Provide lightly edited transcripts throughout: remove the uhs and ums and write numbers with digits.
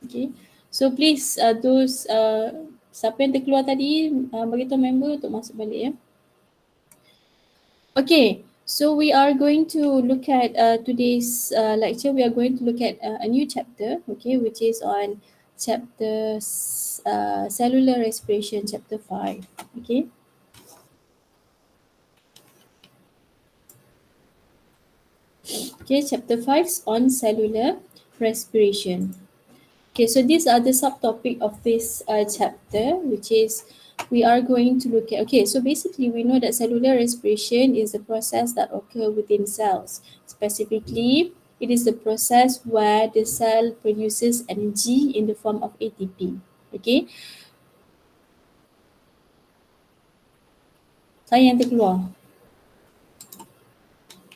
Okay, so please those siapa yang terkeluar tadi bagi tahu member untuk masuk balik ya. Okay, so we are going to look at today's lecture. We are going to look at a new chapter, okay, which is on chapter cellular respiration, chapter 5. Okay. Okay, chapter 5 is on cellular respiration. Okay, so these are the subtopic of this chapter, which is we are going to look at. Okay, so basically we know that cellular respiration is the process that occur within cells. Specifically, it is the process where the cell produces energy in the form of ATP. Okay, saya yang terkeluar.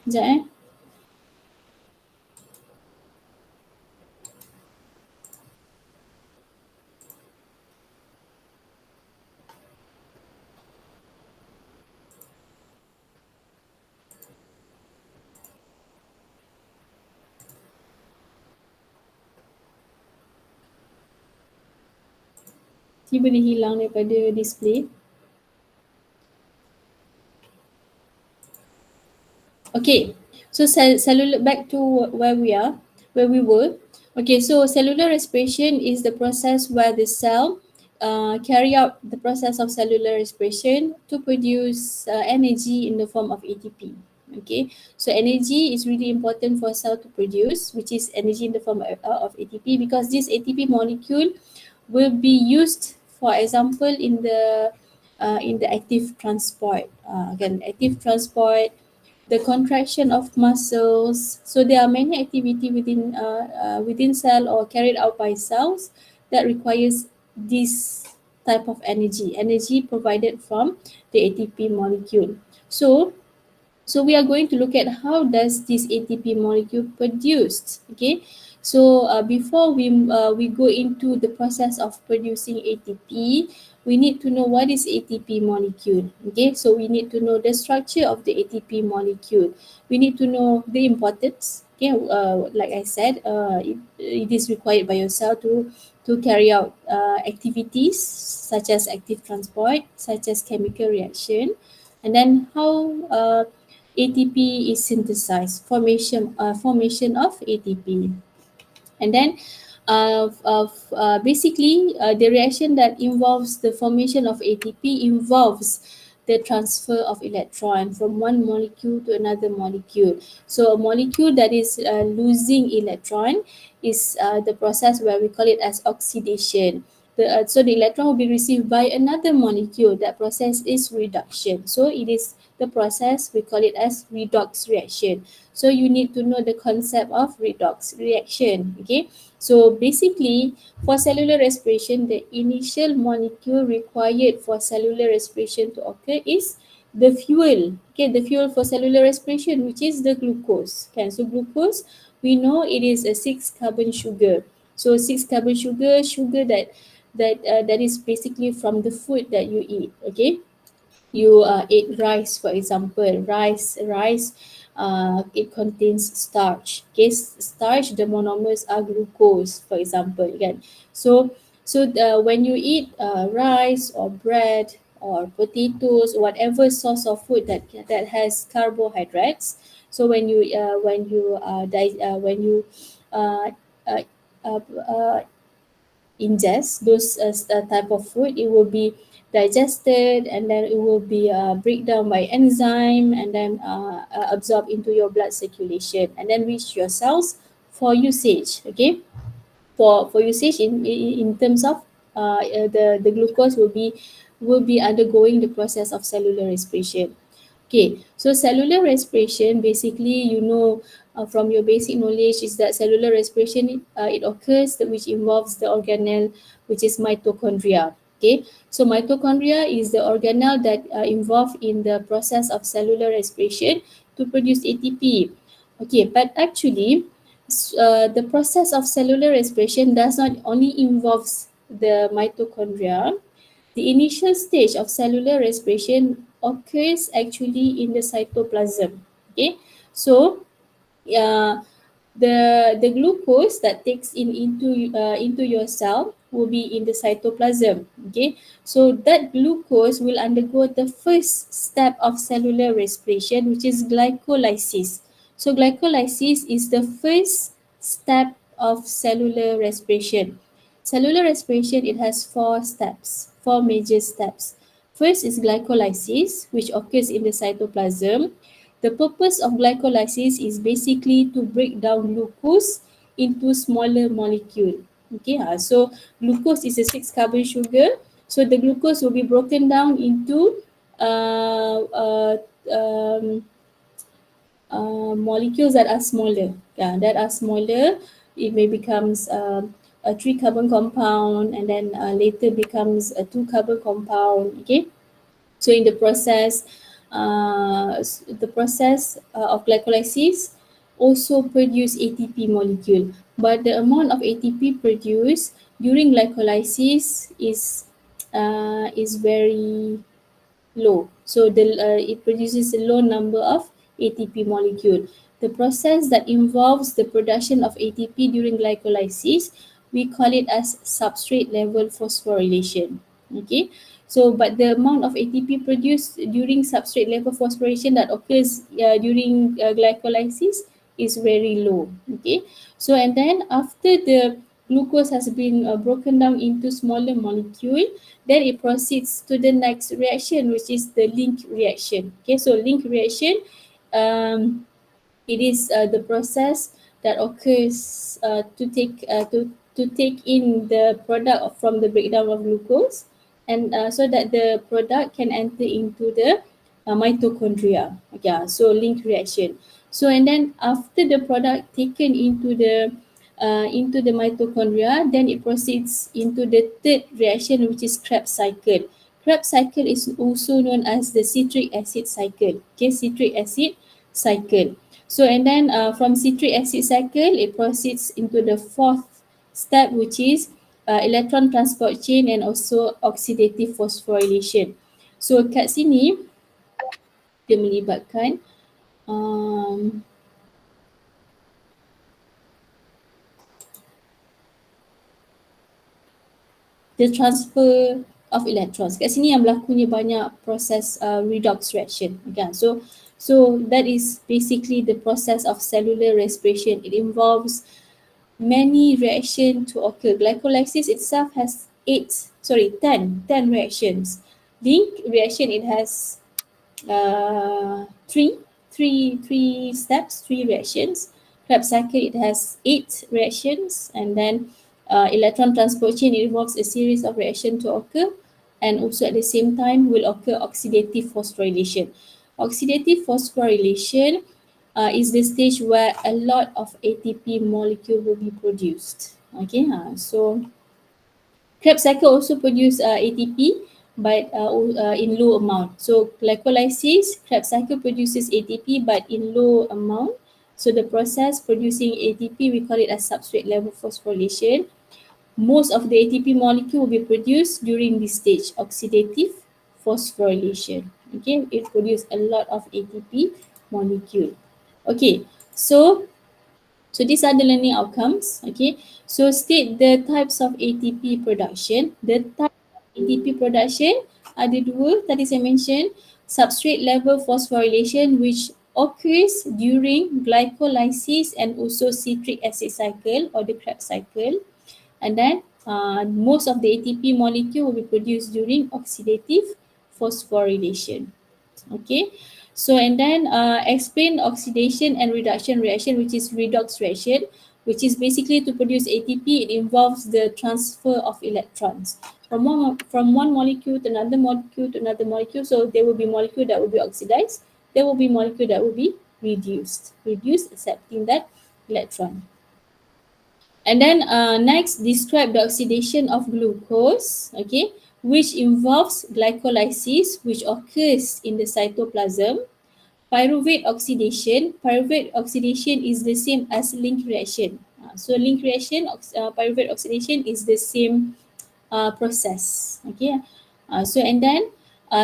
Sekejap Dia boleh hilang daripada display. Okay, so cellular, back to where we were. Okay, so cellular respiration is the process where the cell carry out the process of cellular respiration to produce energy in the form of ATP. Okay, so energy is really important for a cell to produce, which is energy in the form of ATP, because this ATP molecule will be used, for example, in the active transport. Again, active transport, the contraction of muscles. So there are many activity within cell or carried out by cells that requires this type of energy provided from the ATP molecule. So we are going to look at how does this ATP molecule produced. Okay, so before we go into the process of producing ATP, we need to know what is ATP molecule. Okay, so we need to know the structure of the ATP molecule. We need to know the importance. Okay, like I said, it is required by your cell to carry out activities such as active transport, such as chemical reaction, and then how ATP is synthesized, formation of ATP. And then basically the reaction that involves the formation of ATP involves the transfer of electron from one molecule to another molecule. So a molecule that is losing electron is the process where we call it as oxidation. So the electron will be received by another molecule. That process is reduction. So it is the process, we call it as redox reaction. So you need to know the concept of redox reaction. Okay, so basically for cellular respiration, the initial molecule required for cellular respiration to occur is the fuel. Okay, the fuel for cellular respiration, which is the glucose. Okay, so glucose, we know it is a 6-carbon sugar. So 6-carbon sugar that is basically from the food that you eat. Okay, you eat rice, for example. Rice it contains starch. Okay, starch, the monomers are glucose, for example. Kan? So when you eat rice or bread or potatoes, whatever source of food that has carbohydrates, so when you uh, uh, uh, uh, ingest those type of food, it will be digested, and then it will be break down by enzyme, and then absorbed into your blood circulation, and then reach your cells for usage. Okay, for usage in terms of the glucose will be undergoing the process of cellular respiration. Okay, so cellular respiration, basically, from your basic knowledge, is that cellular respiration, it occurs which involves the organelle, which is mitochondria. Okay, so mitochondria is the organelle that involved in the process of cellular respiration to produce ATP. Okay, but actually, the process of cellular respiration does not only involves the mitochondria. The initial stage of cellular respiration occurs actually in the cytoplasm. Okay, so uh, the glucose that takes into your cell will be in the cytoplasm. Okay, so that glucose will undergo the first step of cellular respiration, which is glycolysis. So glycolysis is the first step of cellular respiration. Cellular respiration, it has four steps, four major steps. First is glycolysis, which occurs in the cytoplasm. The purpose of glycolysis is basically to break down glucose into smaller molecule. Okay, so glucose is a 6-carbon sugar. So the glucose will be broken down into uh, uh, um, molecules that are smaller. Yeah, that are smaller. It may becomes a 3-carbon compound, and then later becomes a 2-carbon compound. Okay, so in the process of glycolysis also produce ATP molecule, but the amount of ATP produced during glycolysis is very low. So it produces a low number of ATP molecule. The process that involves the production of ATP during glycolysis, we call it as substrate level phosphorylation. Okay, so but the amount of ATP produced during substrate level phosphorylation that occurs during glycolysis is very low. Okay, so and then after the glucose has been broken down into smaller molecule, then it proceeds to the next reaction, which is the link reaction. Okay, so link reaction, um, it is the process that occurs to take in the product from the breakdown of glucose, and so that the product can enter into the mitochondria. Yeah, so link reaction. So and then after the product taken into the mitochondria, then it proceeds into the third reaction, which is Krebs cycle. Krebs cycle is also known as the citric acid cycle. Okay, citric acid cycle. So and then from citric acid cycle, it proceeds into the fourth step, which is electron transport chain and also oxidative phosphorylation. So kat sini dia melibatkan um, the transfer of electrons. Kat sini yang berlakunya banyak proses redox reaction. Kan? So that is basically the process of cellular respiration. It involves many reactions to occur. Glycolysis itself has 10 reactions. Link reaction, it has three steps, three reactions. Krebs cycle, it has 8 reactions, and then electron transport chain, it involves a series of reactions to occur, and also at the same time will occur oxidative phosphorylation. Oxidative phosphorylation is the stage where a lot of ATP molecule will be produced. Okay, so Krebs cycle also produce ATP, but in low amount. So glycolysis, Krebs cycle produces ATP, but in low amount. So the process producing ATP, we call it as substrate level phosphorylation. Most of the ATP molecule will be produced during this stage, oxidative phosphorylation. Okay, it produces a lot of ATP molecule. Okay, so these are the learning outcomes. Okay, so state the types of ATP production. The type of ATP production ada dua tadi saya mention. Substrate level phosphorylation, which occurs during glycolysis and also citric acid cycle or the Krebs cycle. And then most of the ATP molecule will be produced during oxidative phosphorylation. Okay, so and then explain oxidation and reduction reaction, which is redox reaction, which is basically to produce ATP. It involves the transfer of electrons from one molecule to another molecule to another molecule. So there will be molecule that will be oxidized, there will be molecule that will be reduced accepting that electron. And then next, describe the oxidation of glucose, okay, which involves glycolysis, which occurs in the cytoplasm. Pyruvate oxidation is the same as link reaction. So link reaction, pyruvate oxidation is the same process. Okay. So and then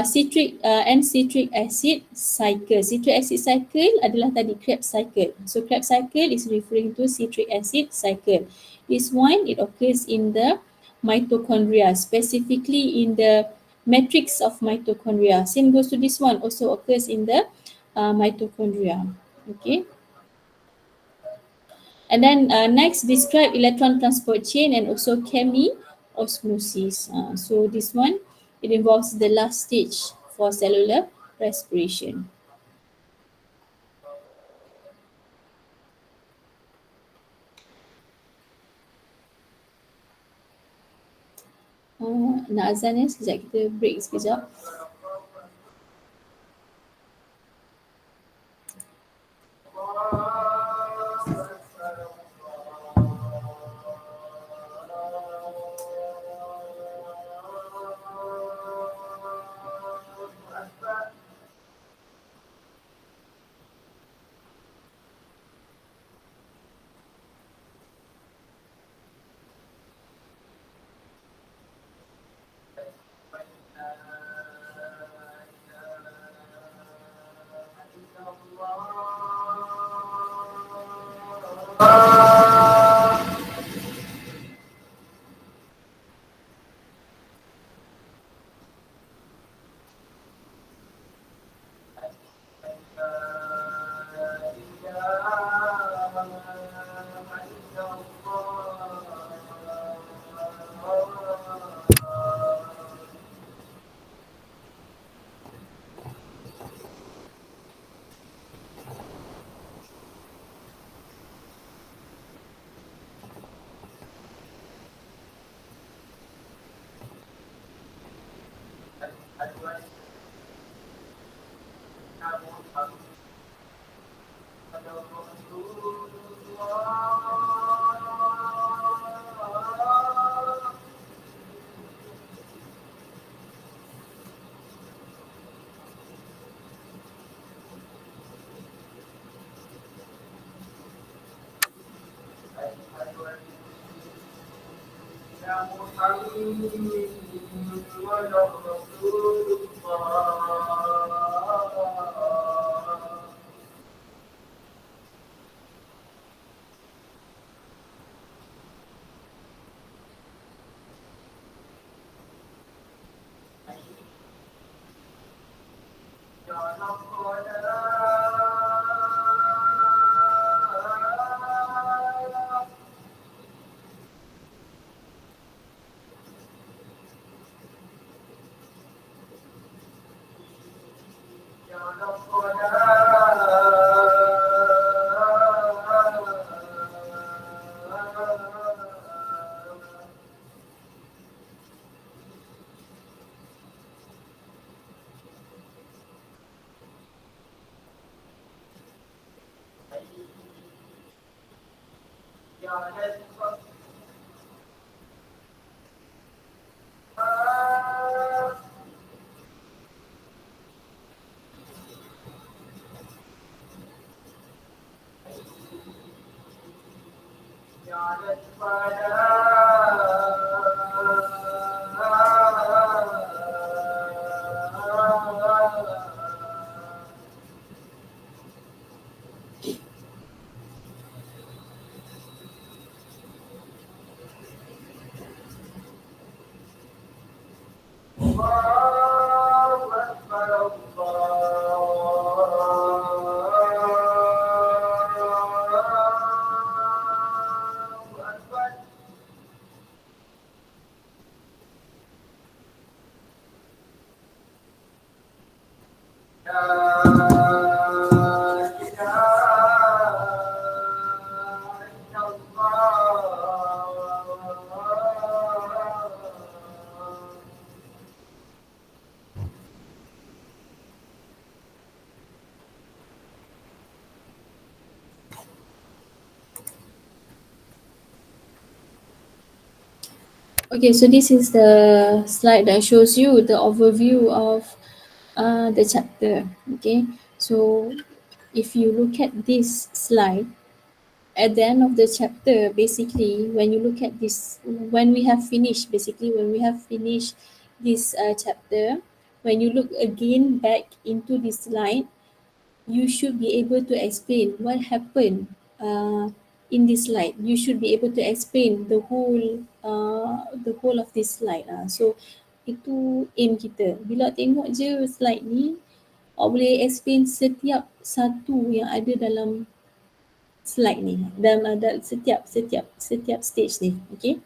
citric acid cycle. Citric acid cycle adalah tadi Krebs cycle. So Krebs cycle is referring to citric acid cycle. This one, it occurs in the mitochondria, specifically in the matrix of mitochondria. Same goes to this one, also occurs in the mitochondria. Okay. And then next, describe electron transport chain and also chemi-osmosis. So this one, it involves the last stage for cellular respiration. Nak azan ya, sekejap kita break sekejap. Okay, so this is the slide that shows you the overview of the chapter. Okay, so if you look at this slide, at the end of the chapter, basically, when you look at this, when we have finished this chapter, when you look again back into this slide, you should be able to explain what happened in this slide. You should be able to explain the whole of this slide. So itu aim kita. Bila tengok je slide ni, awak boleh explain setiap satu yang ada dalam slide ni, dalam setiap stage ni. Okay.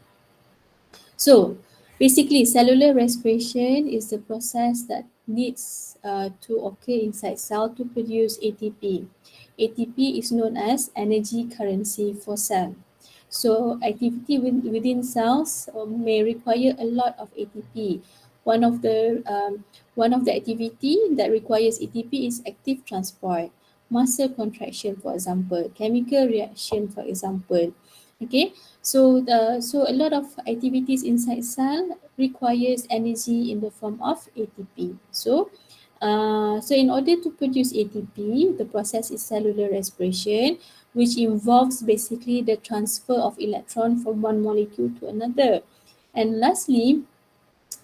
So basically, cellular respiration is the process that needs to occur inside cell to produce ATP. ATP is known as energy currency for cell. So activity within cells may require a lot of ATP. One of the activity that requires ATP is active transport, muscle contraction, for example, chemical reaction, for example. Okay, so a lot of activities inside cell requires energy in the form of ATP. So in order to produce ATP, the process is cellular respiration, which involves basically the transfer of electron from one molecule to another. And lastly,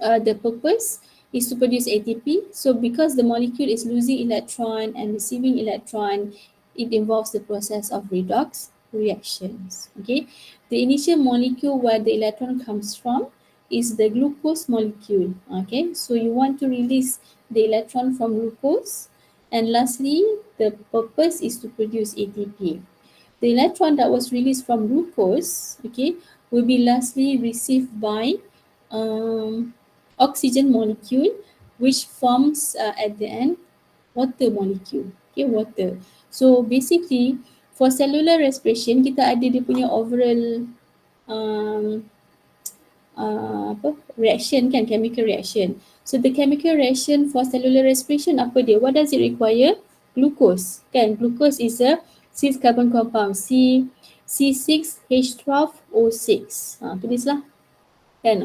the purpose is to produce ATP. So because the molecule is losing electron and receiving electron, it involves the process of redox reactions. Okay, the initial molecule where the electron comes from is the glucose molecule. Okay, so you want to release the electron from glucose, and lastly, the purpose is to produce ATP. The electron that was released from glucose, okay, will be lastly received by oxygen molecule, which forms at the end water molecule. Okay, water. So basically, for cellular respiration, kita ada dia punya overall um, reaction kan, chemical reaction. So the chemical reaction for cellular respiration apa dia? What does it require? Glucose kan. Glucose is a 6 carbon compound, C6H12O6. Tulislah kan.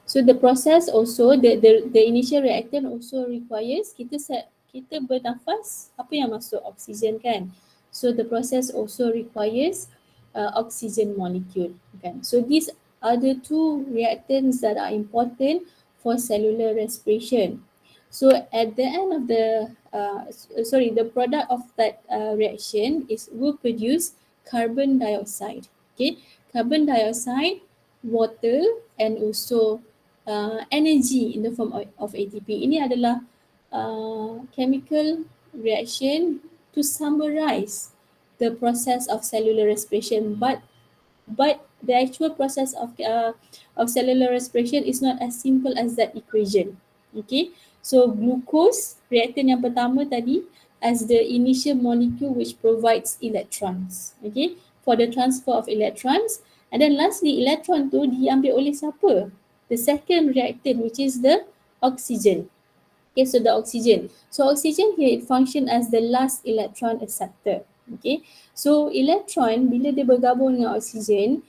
So the process also, the initial reactant also requires kita bernafas, apa yang masuk? Oksigen kan. So the process also requires oxygen molecule kan. So these are the two reactants that are important for cellular respiration. So at the end of the product of that reaction will produce carbon dioxide. Okay, carbon dioxide, water, and also energy in the form of ATP. Ini adalah chemical reaction to summarize the process of cellular respiration, but the actual process of cellular respiration is not as simple as that equation. Okay, so glucose, reactant yang pertama tadi, as the initial molecule which provides electrons, okay, for the transfer of electrons. And then lastly, electron tu diambil oleh siapa? The second reactant, which is the oxygen. Okay, so the oxygen. So oxygen here, it function as the last electron acceptor. Okay, so electron bila dia bergabung dengan oksigen,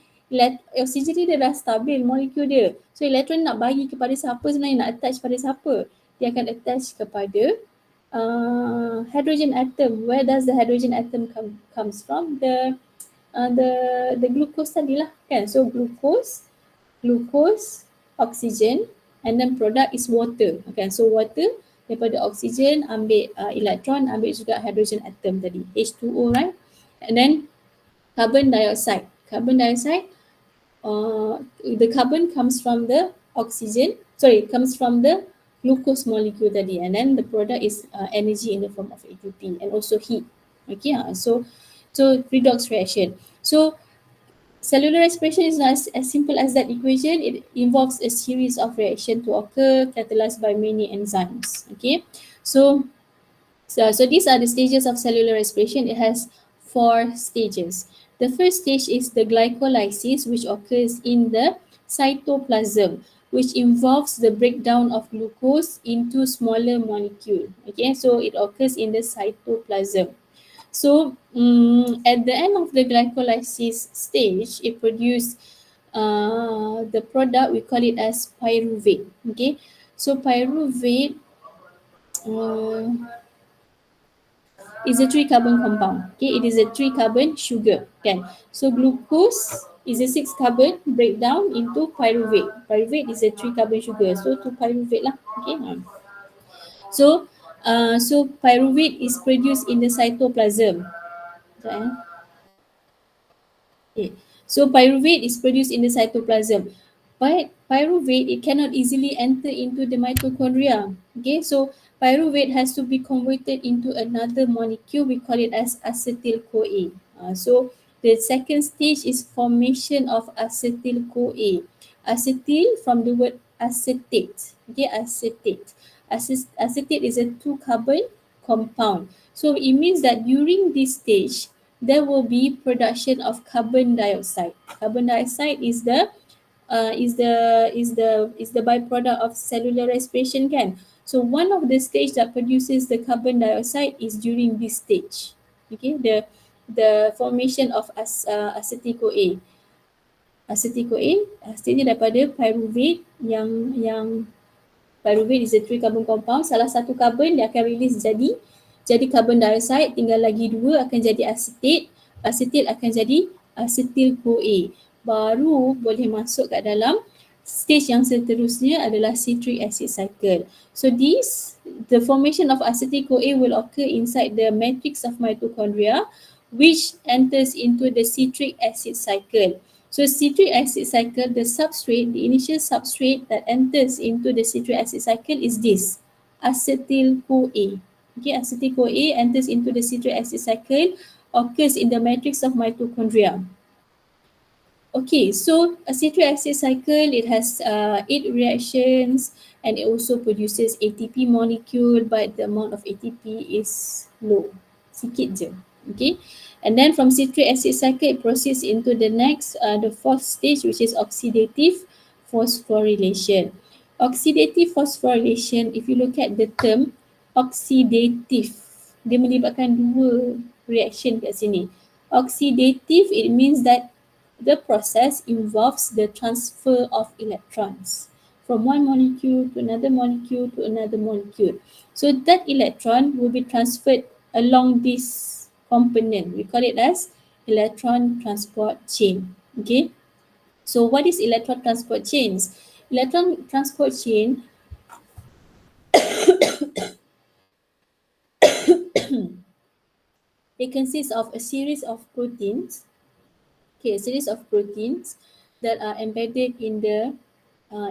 oksigen ni dia dah stabil molekul dia. So electron nak bagi kepada siapa sebenarnya, nak attach pada siapa? Dia akan attach kepada hydrogen atom. Where does the hydrogen atom comes from? The glucose tadi lah kan. So glucose, oxygen, and then product is water. Okay, so water daripada oxygen ambil electron, ambil juga hydrogen atom tadi, H2O, right? And then carbon dioxide. The carbon comes from the comes from the glucose molecule tadi, and then the product is energy in the form of ATP and also heat. Okay, so redox reaction. So cellular respiration is not as simple as that equation. It involves a series of reactions to occur, catalyzed by many enzymes. Okay, so these are the stages of cellular respiration. It has 4 stages. The first stage is the glycolysis, which occurs in the cytoplasm, which involves the breakdown of glucose into smaller molecule. Okay, so it occurs in the cytoplasm. So at the end of the glycolysis stage, it produces the product, we call it as pyruvate. Okay, so pyruvate is a 3 carbon compound. Okay, it is a 3 carbon sugar. Okay, so glucose is a 6 carbon breakdown into pyruvate. Pyruvate is a 3 carbon sugar, so to pyruvate lah. Okay, So pyruvate is produced in the cytoplasm. Sekejap, eh. Okay. So pyruvate is produced in the cytoplasm. But pyruvate, it cannot easily enter into the mitochondria. Okay, so pyruvate has to be converted into another molecule. We call it as acetyl-CoA. So the second stage is formation of acetyl-CoA. Acetyl from the word acetate. Okay, acetate. Acetate is a two-carbon compound. So it means that during this stage, there will be production of carbon dioxide. Carbon dioxide is the byproduct of cellular respiration, kan? So one of the stage that produces the carbon dioxide is during this stage. Okay, the formation of acetyl-CoA. Acetyl-CoA hasilnya daripada pyruvate yang pyruvate is a three carbon compound. Salah satu carbon dia akan release jadi carbon dioxide, tinggal lagi dua akan jadi acetate. Acetate akan jadi acetyl-CoA. Baru boleh masuk kat dalam stage yang seterusnya adalah citric acid cycle. So the formation of acetyl-CoA will occur inside the matrix of mitochondria, which enters into the citric acid cycle. So citric acid cycle, the substrate, the initial substrate that enters into the citric acid cycle is this, acetyl-CoA. Okay, acetyl-CoA enters into the citric acid cycle, occurs in the matrix of mitochondria. Okay, so a citric acid cycle, it has 8 reactions and it also produces ATP molecule, but the amount of ATP is low, sikit je. Okay, and then from citric acid cycle, it proceeds into the next, the fourth stage, which is oxidative phosphorylation. Oxidative phosphorylation, if you look at the term oxidative, dia melibatkan dua reaction kat sini. Oxidative, it means that the process involves the transfer of electrons from one molecule to another molecule to another molecule. So that electron will be transferred along this component. We call it as electron transport chain. Okay. So what is electron transport chains? Electron transport chain it consists of a series of proteins. Okay, a series of proteins that are embedded in the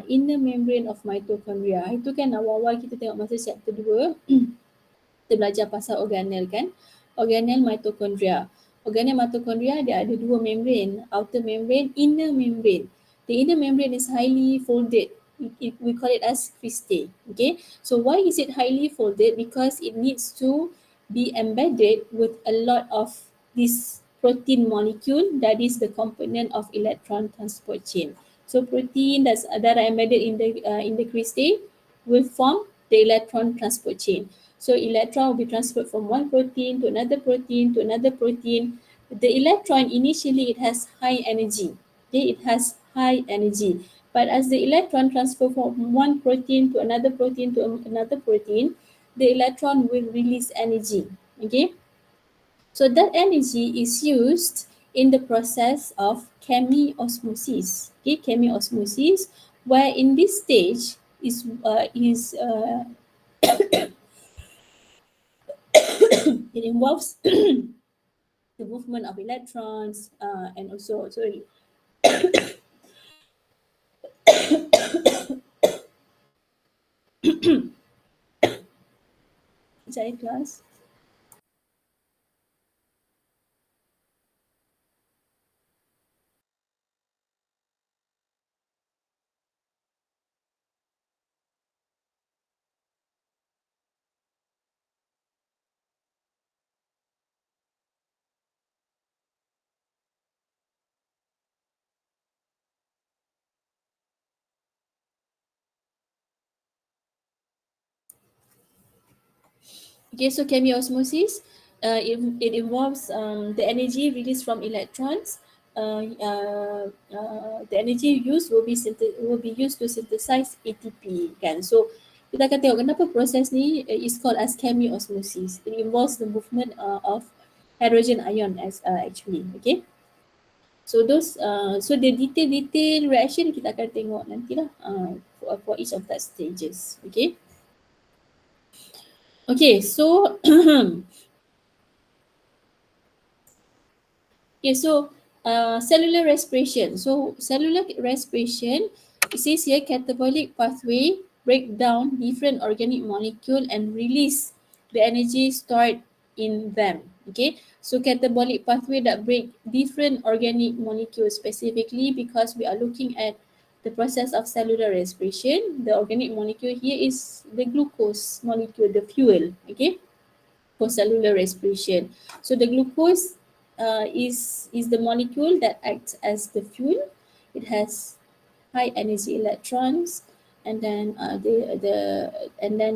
inner membrane of mitochondria. Itu kan awal-awal kita tengok masa chapter 2, kita belajar pasal organel kan. Organel mitochondria. Organel mitochondria dia ada dua membrane, outer membrane, inner membrane. The inner membrane is highly folded. We call it as cristae. Okay, so why is it highly folded? Because it needs to be embedded with a lot of this protein molecule that is the component of electron transport chain. So protein that are embedded in the cristae will form the electron transport chain. So electron will be transferred from one protein to another protein to another protein. The electron initially it has high energy. Okay, it has high energy. But as the electron transfer from one protein to another protein to another protein, the electron will release energy. Okay, so that energy is used in the process of chemiosmosis. Okay, chemiosmosis, where in this stage it involves the movement of electrons and also, sorry, sorry class. Okay, so chemiosmosis, it involves the energy released from electrons. The energy used will be used to synthesize ATP, kan? So kita akan tengok kenapa proses ni is called as chemiosmosis. It involves the movement of hydrogen ion actually, okay? So so the detail reaction kita akan tengok nantilah for each of that stages, okay? Okay, so okay, so cellular respiration. So cellular respiration, it says here catabolic pathway break down different organic molecule and release the energy stored in them. Okay, so catabolic pathway that break different organic molecules specifically because we are looking at the process of cellular respiration. The organic molecule here is the glucose molecule, the fuel. Okay, for cellular respiration. So the glucose is the molecule that acts as the fuel. It has high energy electrons, and then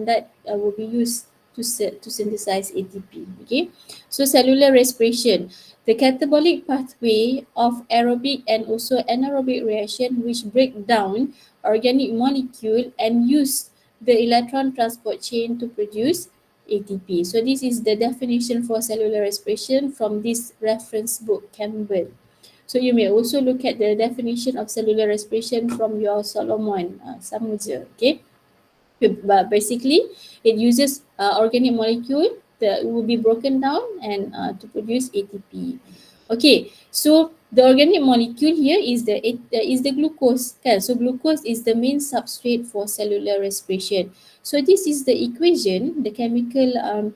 that will be used to synthesize ATP. Okay, so cellular respiration, the catabolic pathway of aerobic and also anaerobic reaction which break down organic molecule and use the electron transport chain to produce ATP. So this is the definition for cellular respiration from this reference book, Campbell. So you may also look at the definition of cellular respiration from your Solomon, sama je, okay? But basically, it uses organic molecule that will be broken down and to produce ATP. Okay, so the organic molecule here is the glucose. Okay? So glucose is the main substrate for cellular respiration. So this is the equation, the chemical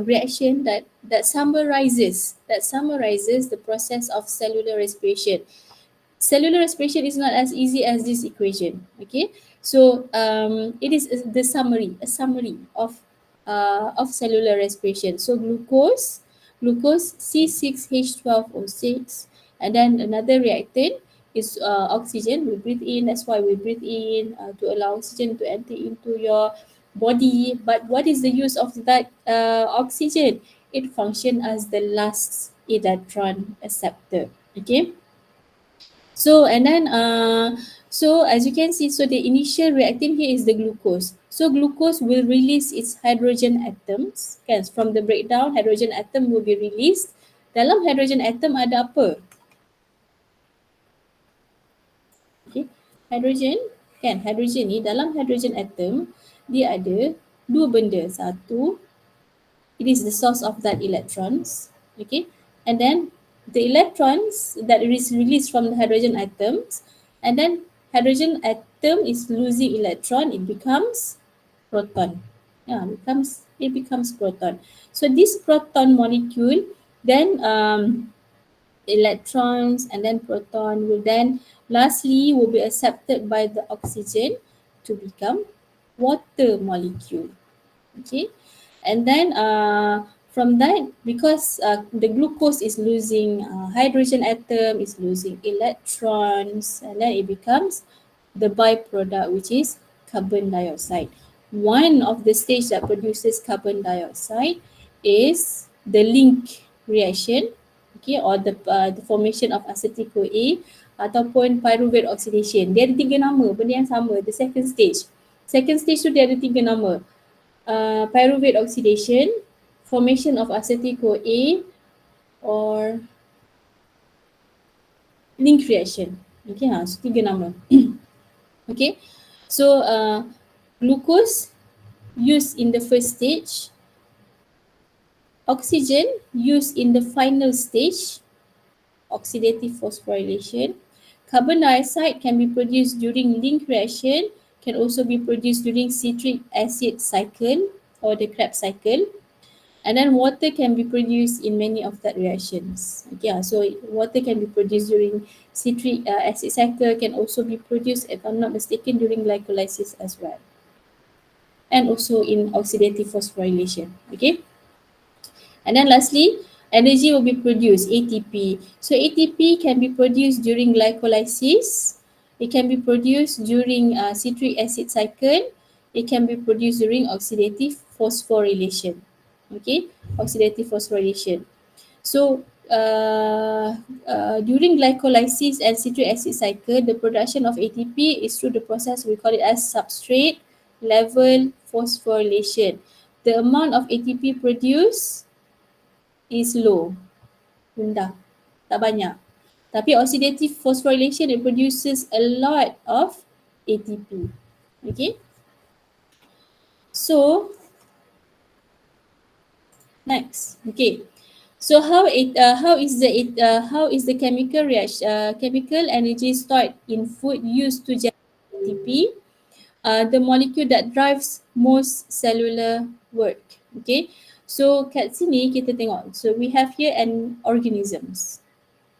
reaction that summarizes the process of cellular respiration. Cellular respiration is not as easy as this equation. Okay, so it is a summary of cellular respiration. So glucose C6H12O6, and then another reactant is oxygen. We breathe in. That's why we breathe in to allow oxygen to enter into your body. But what is the use of that oxygen? It functions as the last electron acceptor. Okay. So and then so as you can see, so the initial reactant here is the glucose. So glucose will release its hydrogen atoms. Kan, from the breakdown, hydrogen atom will be released. Dalam hydrogen atom ada apa? Okay. Hydrogen, kan, hydrogen ni dalam hydrogen atom dia ada dua benda. Satu, it is the source of that electrons. Okay, and then the electrons that is released from the hydrogen atoms, and then hydrogen atom is losing electron, it becomes proton. Yeah, it becomes proton. So this proton molecule then electrons and then proton will then lastly will be accepted by the oxygen to become water molecule. Okay, and then from that, because the glucose is losing hydrogen atom, is losing electrons, and then it becomes the byproduct, which is carbon dioxide. One of the stage that produces carbon dioxide is the link reaction, okay, or the formation of acetyl CoA ataupun pyruvate oxidation. Dia ada tiga nama, benda yang sama, the second stage. Second stage tu dia ada tiga nama. Pyruvate oxidation, formation of acetyl CoA, or link reaction. Okay, so tiga nama. Okay, so glucose used in the first stage, oxygen used in the final stage, oxidative phosphorylation. Carbon dioxide can be produced during link reaction, can also be produced during citric acid cycle or the Krebs cycle. And then water can be produced in many of that reactions. Okay, so water can be produced during citric acid cycle, can also be produced, if I'm not mistaken, during glycolysis as well. And also in oxidative phosphorylation. Okay. And then lastly, energy will be produced, ATP. So ATP can be produced during glycolysis. It can be produced during citric acid cycle. It can be produced during oxidative phosphorylation. Okay, oxidative phosphorylation. So during glycolysis and citric acid cycle, the production of ATP is through the process we call it as substrate level phosphorylation. The amount of ATP produced is low, rendah, tak banyak. Tapi oxidative phosphorylation, it produces a lot of ATP. Okay. So Next, okay. So how is the chemical reaction chemical energy stored in food used to generate ATP? The molecule that drives most cellular work. Okay. So kat sini kita tengok. So we have here an organisms.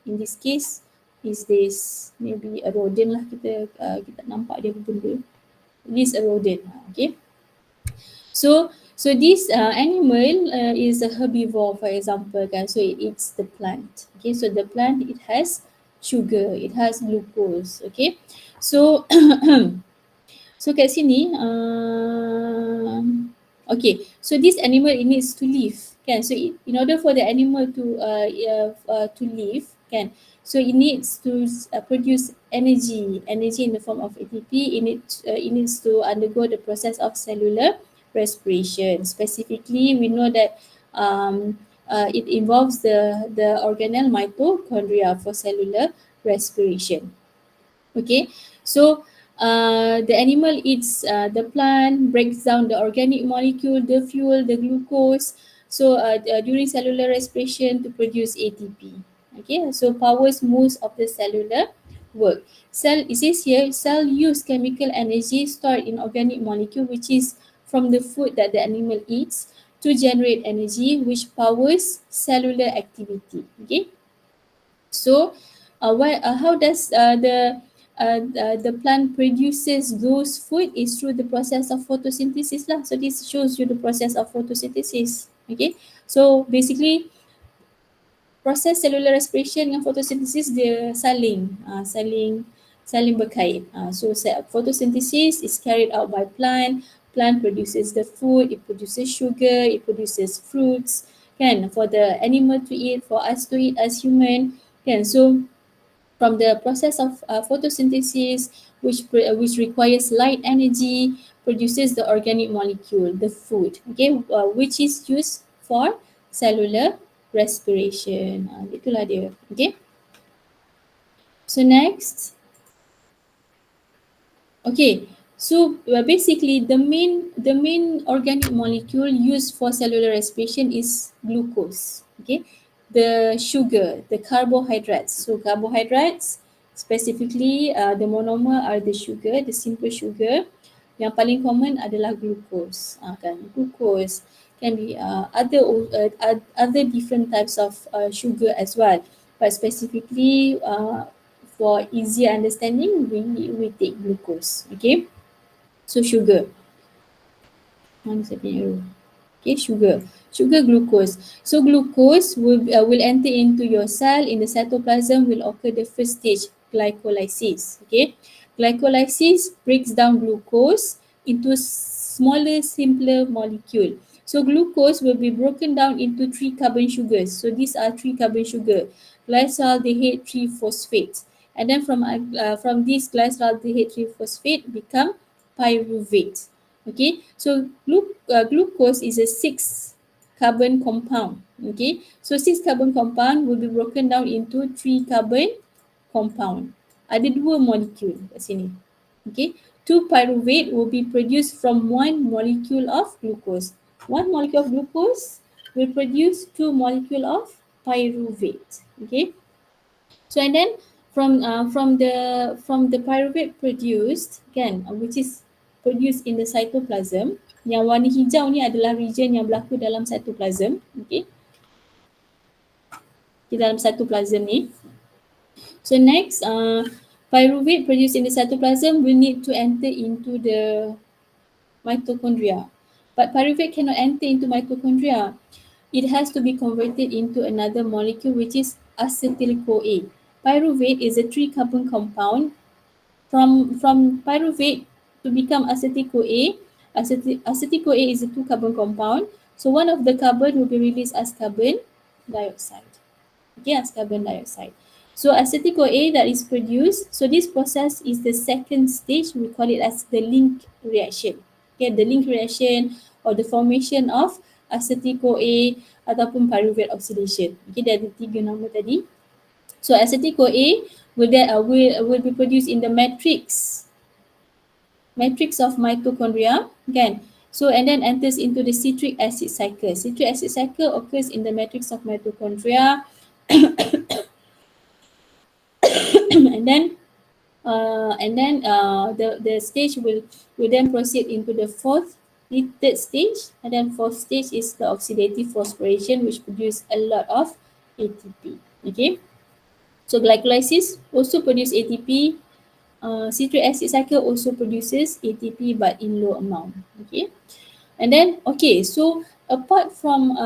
In this case, is this maybe a rodent lah, kita nampak dia apa benda. This a rodent. Okay. So this animal is a herbivore, for example, kan. So it eats the plant. Okay, so the plant, it has sugar, it has glucose. Okay, so so kat sini, okay, so this animal, it needs to live, kan. So in order for the animal to live, kan, so it needs to produce energy in the form of ATP. It needs to undergo the process of cellular respiration. Specifically, we know that it involves the organelle mitochondria for cellular respiration. Okay, so the animal eats the plant, breaks down the organic molecule, the fuel, the glucose. So during cellular respiration to produce ATP. Okay, so powers most of the cellular work. It says here, cell use chemical energy stored in organic molecule, which is from the food that the animal eats, to generate energy which powers cellular activity. Okay, so how does the plant produces those food is through the process of photosynthesis lah. So this shows you the process of photosynthesis. Okay, so basically proses cellular respiration dengan photosynthesis dia saling berkait. So photosynthesis is carried out by plant. Plant produces the food, it produces sugar, it produces fruits, kan, for the animal to eat, for us to eat as human, kan. So from the process of photosynthesis, which requires light energy, produces the organic molecule, the food, okay, which is used for cellular respiration. Itulah dia. Okay. So next. Okay. So basically the main organic molecule used for cellular respiration is glucose. Okay. The sugar, the carbohydrates. So carbohydrates, specifically the monomer are the sugar, the simple sugar. Yang paling common adalah glucose. Kan, glucose can be other different types of sugar as well. But specifically for easier understanding, we take glucose. Okay, so sugar. Mana saya punya arrow? Okay, sugar glucose. So glucose will enter into your cell. In the cytoplasm will occur the first stage, glycolysis. Okay, glycolysis breaks down glucose into smaller, simpler molecule. So glucose will be broken down into 3 carbon sugars. So these are 3 carbon sugar, glyceraldehyde 3-phosphate. And then from this glyceraldehyde 3-phosphate become pyruvate. Okay, so glucose is a 6 carbon compound. Okay, so 6 carbon compound will be broken down into 3 carbon compound. Ada 2 molecule kat sini. Okay, 2 pyruvate will be produced from 1 molecule of glucose. 1 molecule of glucose will produce 2 molecule of pyruvate. Okay, so and then from the pyruvate produced, kan, which is produced in the cytoplasm, yang warna hijau ni adalah region yang berlaku dalam cytoplasm. Okay, di dalam cytoplasm ni. So next, pyruvate produced in the cytoplasm will need to enter into the mitochondria. But pyruvate cannot enter into mitochondria. It has to be converted into another molecule, which is acetyl-CoA. Pyruvate is a 3 carbon compound. From pyruvate to become acetyl-CoA, acetyl-CoA is a 2 carbon compound. So one of the carbon will be released as carbon dioxide. Okay, as carbon dioxide. So acetyl-CoA that is produced, so this process is the second stage. We call it as the link reaction. Okay, the link reaction or the formation of acetyl-CoA ataupun pyruvate oxidation. Okay, dah ada 3 nama tadi. So acetyl-CoA will be produced in the matrix of mitochondria, kan? So and then enters into the citric acid cycle. Citric acid cycle occurs in the matrix of mitochondria, and then the stage will then proceed into the third stage, and then fourth stage is the oxidative phosphorylation, which produce a lot of ATP. Okay, so glycolysis also produce ATP. Citric acid cycle also produces ATP but in low amount. Okay, and then okay, so apart from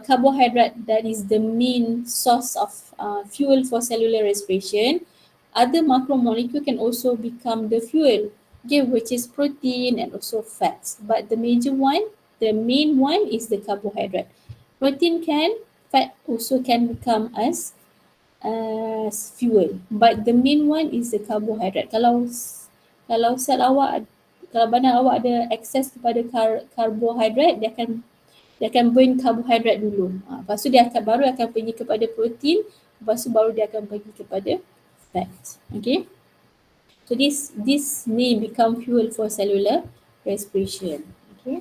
carbohydrate, that is the main source of fuel for cellular respiration, other macromolecule can also become the fuel, okay, which is protein and also fats. But the major one, the main one is the carbohydrate. Protein can, fat also can become as fuel. But the main one is the carbohydrate. Kalau sel awak, kalau badan awak ada access kepada carbohydrate, dia akan burn carbohydrate dulu. Lepas tu baru akan pergi kepada protein, lepas tu baru dia akan pergi kepada fat. Okay. So this may become fuel for cellular respiration. Okay.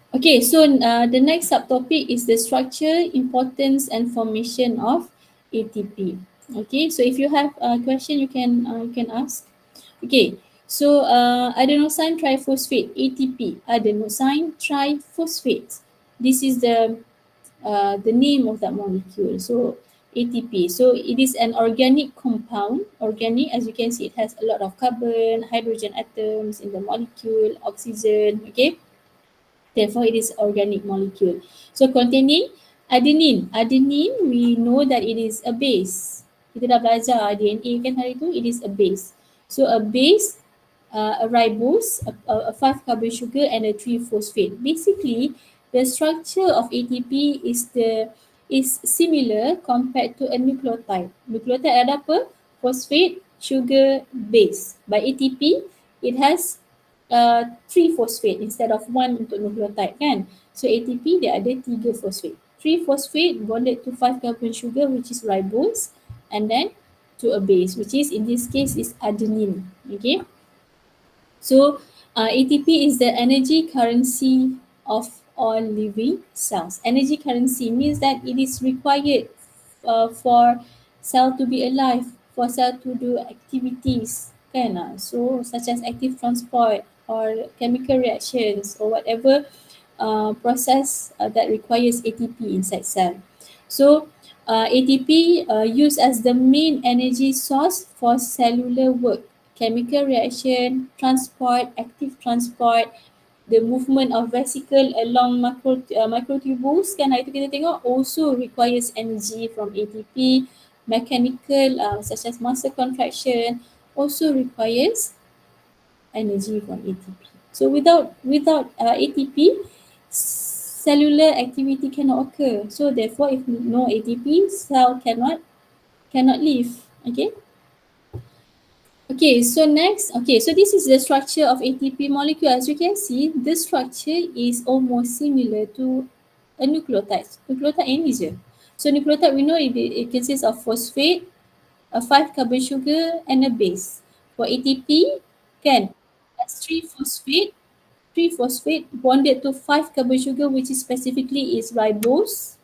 Okay, so the next subtopic is the structure, importance, and formation of ATP. Okay, so if you have a question, you can ask. Okay, so adenosine triphosphate (ATP), adenosine triphosphate. This is the name of that molecule. So ATP. So it is an organic compound. Organic, as you can see, it has a lot of carbon, hydrogen atoms in the molecule, oxygen. Okay. Therefore, it is organic molecule. So containing adenine. Adenine, we know that it is a base. Kita dah belajar DNA kan hari tu, it is a base. So a base, a ribose, a 5 carbon sugar and a 3 phosphate. Basically, the structure of ATP is similar compared to a nucleotide. Nucleotide ada apa? Phosphate, sugar, base. By ATP, it has 3 phosphate instead of 1 untuk nucleotide kan. So ATP dia ada 3 phosphate. 3 phosphate bonded to 5 carbon sugar, which is ribose, and then to a base, which is in this case is adenine. Okay. So ATP is the energy currency of all living cells. Energy currency means that it is required for cell to be alive, for cell to do activities, kan? So such as active transport or chemical reactions or whatever process that requires ATP inside cell. So ATP used as the main energy source for cellular work, chemical reaction, transport, active transport, the movement of vesicle along microtubules kan, hari tu kita tengok also requires energy from ATP. Mechanical such as muscle contraction also requires energy from ATP. So without ATP, cellular activity cannot occur. So therefore, if no ATP, cell cannot live. Okay. Okay, so next, so this is the structure of ATP molecule. As you can see, this structure is almost similar to a nucleotide. Nucleotide ini je. So nucleotide, we know it consists of phosphate, a 5 carbon sugar, and a base. For ATP, can has 3 phosphate bonded to 5 carbon sugar, which is specifically is ribose,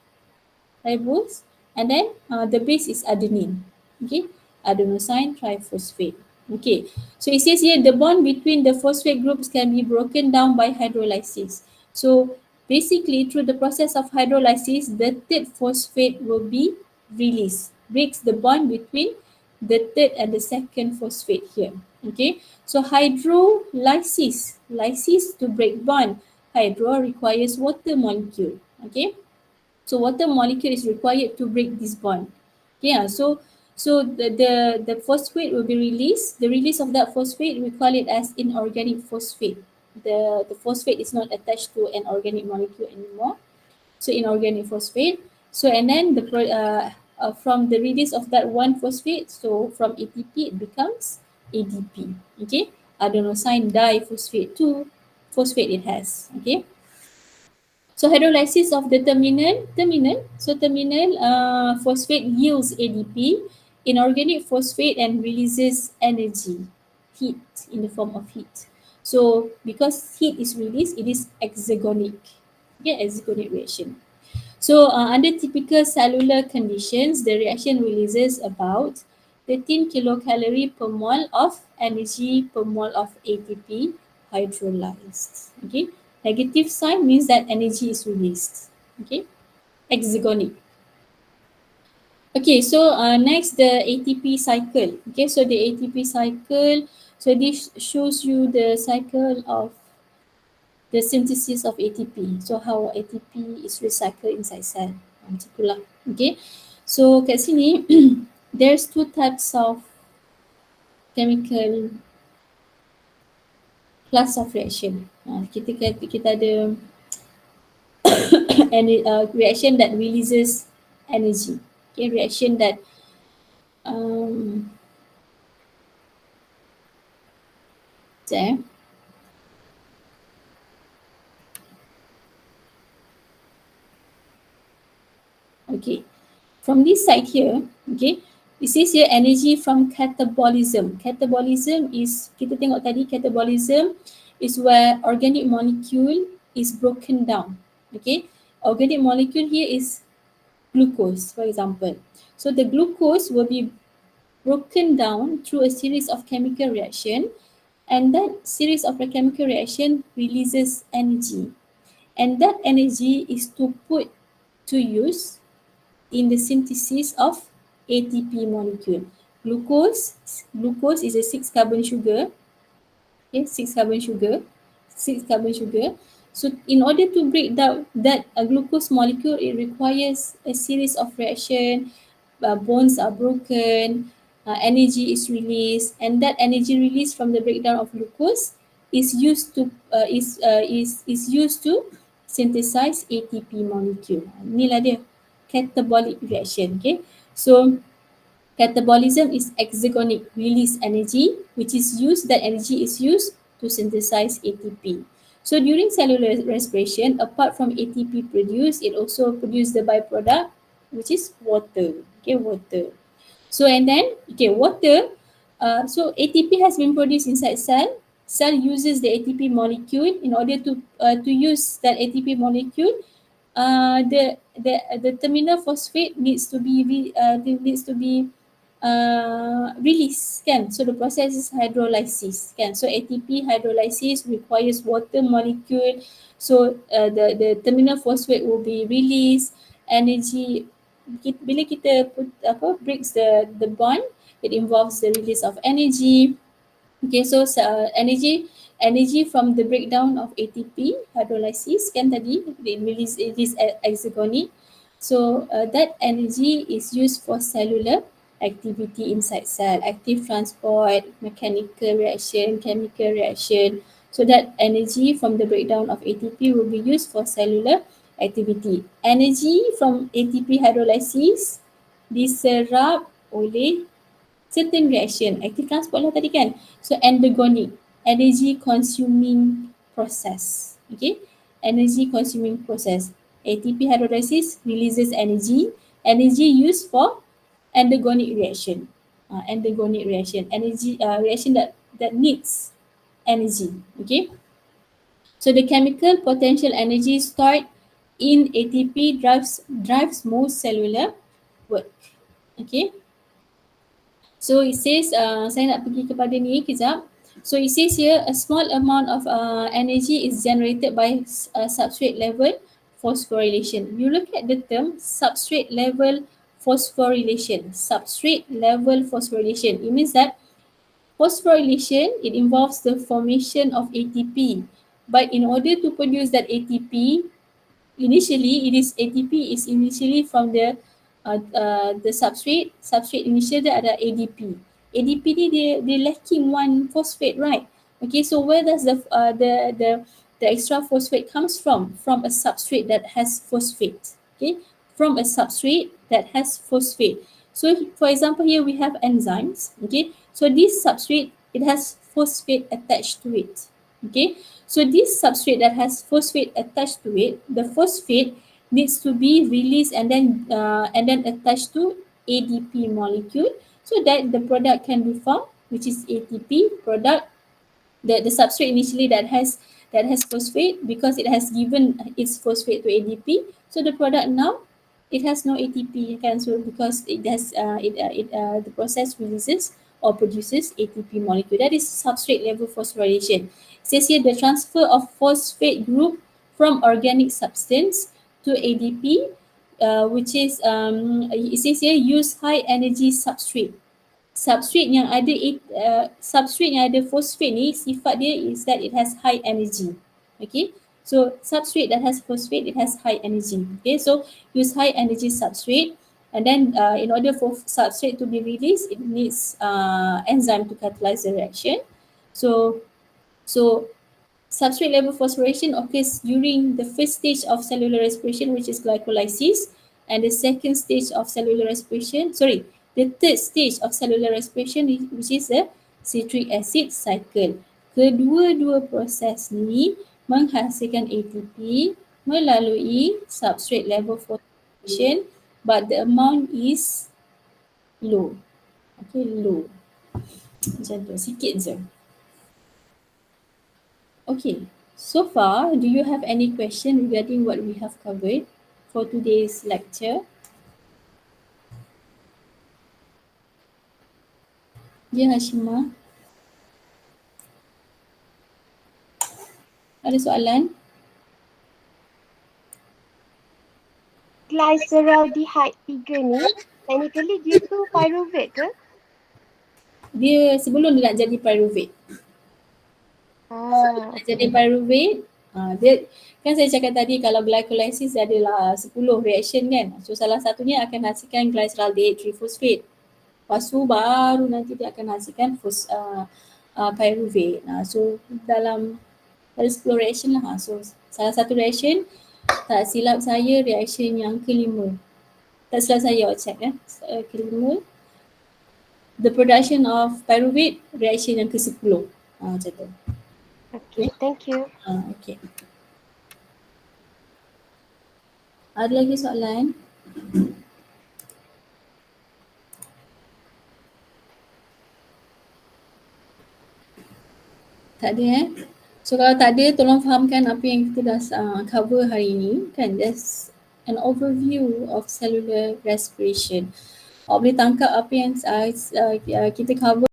and then the base is adenine. Okay, adenosine triphosphate. Okay, so it says here the bond between the phosphate groups can be broken down by hydrolysis. So basically, through the process of hydrolysis, the third phosphate will be released, breaks the bond between the third and the second phosphate here. Okay, so hydrolysis, lysis to break bond. Hydro requires water molecule. Okay, so water molecule is required to break this bond. Yeah, so the phosphate will be released. The release of that phosphate, we call it as inorganic phosphate. The phosphate is not attached to an organic molecule anymore. So inorganic phosphate. So and then from the release of that one phosphate, so from ATP it becomes ADP. Okay, adenosine diphosphate, 2 phosphate it has. Okay. So hydrolysis of the terminal phosphate yields ADP, inorganic phosphate, and releases energy. heat, in the form of heat. So because heat is released, it is exergonic. Okay, exergonic reaction. So under typical cellular conditions, the reaction releases about 13 kilocalorie per mole of energy per mole of ATP hydrolyzed. Okay, negative sign means that energy is released. Okay, exergonic. Okay, so next the ATP cycle. Okay, so the ATP cycle, so this shows you the cycle of the synthesis of ATP. So how ATP is recycled inside cell. Macam itulah. Okay. So kat sini there's two types of chemical class of reaction. Kita ada reaction that releases energy. Okay, reaction that um, sekejap. Okay. From this side here, okay, this is here energy from catabolism. Catabolism is, kita tengok tadi, catabolism is where organic molecule is broken down. Okay, organic molecule here is glucose, for example. So the glucose will be broken down through a series of chemical reaction, and that series of chemical reaction releases energy. And that energy is to put to use in the synthesis of ATP molecule. Glucose is a 6-carbon sugar. Okay, 6-carbon sugar. 6-carbon sugar. So in order to break down that glucose molecule, it requires a series of reaction. Bonds are broken, energy is released, and that energy released from the breakdown of glucose is used to used to synthesize ATP molecule. Inilah dia catabolic reaction. Okay, so catabolism is exergonic, release energy, which is used, that energy is used to synthesize ATP. So during cellular respiration, apart from ATP produced, it also produces the byproduct, which is water. Okay, water. So and then, okay, water, so ATP has been produced inside cell. Cell uses the ATP molecule. In order to use that ATP molecule, the terminal phosphate needs to be released, kan? So the process is hydrolysis, kan? So ATP hydrolysis requires water molecule. So the terminal phosphate will be released. Energy, bila kita breaks the bond, it involves the release of energy. Okay, so energy from the breakdown of ATP hydrolysis, kan tadi it is exergonic. So that energy is used for cellular activity inside cell, active transport, mechanical reaction, chemical reaction. So that energy from the breakdown of ATP will be used for cellular activity. Energy from ATP hydrolysis diserap oleh certain reaction. Active transport lah tadi kan. So endergonic, energy consuming process. Okay, energy consuming process. ATP hydrolysis releases energy. Energy used for endergonic reaction. Endergonic reaction, energy reaction that needs energy. Okay. So the chemical potential energy stored in ATP drives most cellular work. Okay. So it says, saya nak pergi kepada ni kejap. So it says here, a small amount of energy is generated by substrate level phosphorylation. You look at the term substrate level phosphorylation. Substrate level phosphorylation. It means that phosphorylation, it involves the formation of ATP. But in order to produce that ATP, initially ATP is initially from the substrate. Substrate initial dia ada ADP. ADP ni dia lacking one phosphate, right? Okay, so where does the extra phosphate comes from? From a substrate that has phosphate. Okay, from a substrate that has phosphate. So for example, here we have enzymes. Okay, so this substrate, it has phosphate attached to it. Okay, so this substrate that has phosphate attached to it, the phosphate needs to be released and then attached to ADP molecule so that the product can be formed, which is ATP product, the substrate initially that has phosphate, because it has given its phosphate to ADP. So the product now, it has no ATP, can, so because it has the process releases or produces ATP molecule. That is substrate level phosphorylation. It says here the transfer of phosphate group from organic substance to ADP, which is it says here use high energy substrate. Substrate yang ada phosphate ni, sifat dia is that it has high energy. Okay, so substrate that has phosphate, it has high energy. Okay, so use high energy substrate, and then in order for substrate to be released, it needs enzyme to catalyze the reaction. So substrate level phosphorylation occurs during the first stage of cellular respiration, which is glycolysis, and the second stage of cellular respiration, the third stage of cellular respiration, which is the citric acid cycle. Kedua-dua proses ni menghasilkan ATP melalui substrate level phosphorylation, but the amount is low. Okay, low. Macam tu, sikit je. Okay, so far, do you have any question regarding what we have covered for today's lecture? Ya, Hashima. Ada soalan? Glyceraldehyde 3 ni, technically dia tu pyruvate ke? Dia sebelum dia nak jadi pyruvate. Nak jadi pyruvate, dia kan saya cakap tadi kalau glycolysis dia adalah 10 reaction kan. So salah satunya akan hasilkan glyceraldehyde triphosphate. Lepas tu baru nanti dia akan hasilkan pyruvate. So dalam 10 reaction lah. So salah satu reaction, tak silap saya reaction yang kelima. Tak silap saya check kelima. The production of pyruvate, reaction yang ke-10. Macam tu. Okay, thank you. Okay. Ada lagi soalan? Tak ada So kalau tak ada, tolong fahamkan apa yang kita dah cover hari ini kan. That's an overview of cellular respiration. Awak boleh tangkap apa yang kita cover